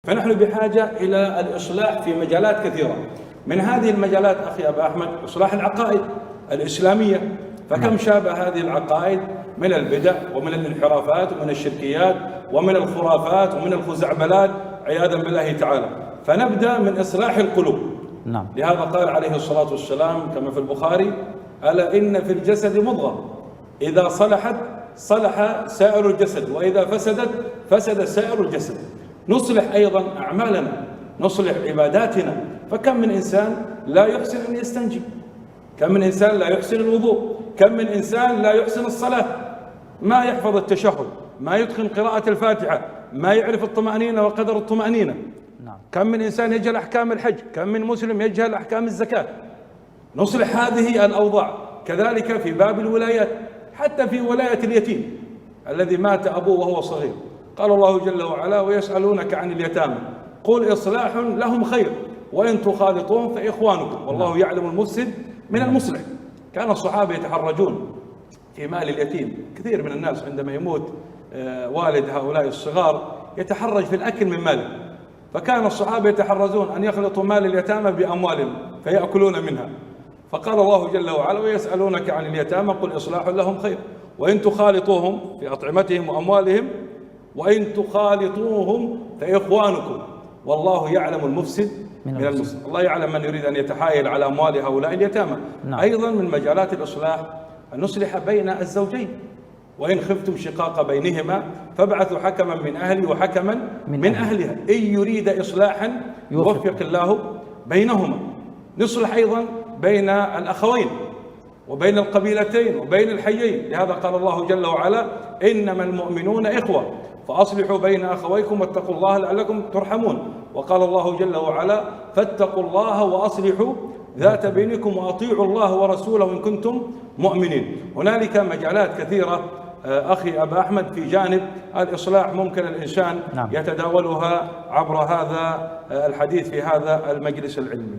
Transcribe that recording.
فنحن بحاجة إلى الإصلاح في مجالات كثيرة. من هذه المجالات أخي أبا أحمد إصلاح العقائد الإسلامية، فكم شابه هذه العقائد من البدع ومن الانحرافات ومن الشركيات ومن الخرافات ومن الخزعبلات عياذا بالله تعالى. فنبدأ من إصلاح القلوب. لهذا قال عليه الصلاة والسلام كما في البخاري: ألا إن في الجسد مضغة إذا صلحت صلح سائر الجسد وإذا فسدت فسد سائر الجسد. نصلح أيضا أعمالنا، نصلح عباداتنا. فكم من إنسان لا يحسن أن يستنجي، كم من إنسان لا يحسن الوضوء، كم من إنسان لا يحسن الصلاة، ما يحفظ التشهد، ما يتقن قراءة الفاتحة، ما يعرف الطمأنينة وقدر الطمأنينة. كم من إنسان يجهل أحكام الحج، كم من مسلم يجهل أحكام الزكاة. نصلح هذه الأوضاع. كذلك في باب الولايات، حتى في ولاية اليتيم الذي مات أبوه وهو صغير، قال الله جل وعلا: ويسألونك عن اليتامى قل إصلاح لهم خير وإن تخالطوهم فإخوانكم والله يعلم المفسد من المصلح. كان الصحابة يتحرجون في مال اليتيم. كثير من الناس عندما يموت والد هؤلاء الصغار يتحرج في الأكل من ماله، فكان الصحابة يتحرزون أن يخلطوا مال اليتامى بأموالهم فيأكلون منها. فقال الله جل وعلا: ويسألونك عن اليتامى قل إصلاح لهم خير وإن تخالطوهم في أطعمتهم وأموالهم وإن تخالطوهم فإخوانكم والله يعلم المفسد من المصلح. الله يعلم من يريد أن يتحايل على أموال هؤلاء اليتامى. أيضا من مجالات الإصلاح أن نصلح بين الزوجين، وإن خفتم شقاق بينهما فابعثوا حكما من أهلي وحكما من أهلها إن يريد إصلاحا يوفق الله بينهما. نصلح أيضا بين الأخوين وبين القبيلتين وبين الحيين. لهذا قال الله جل وعلا: إنما المؤمنون إخوة فأصلحوا بين أخويكم واتقوا الله لعلكم ترحمون. وقال الله جل وعلا: فاتقوا الله وأصلحوا ذات بينكم وأطيعوا الله ورسوله إن كنتم مؤمنين. هنالك مجالات كثيرة أخي أبا أحمد في جانب الإصلاح ممكن الإنسان يتداولها عبر هذا الحديث في هذا المجلس العلمي.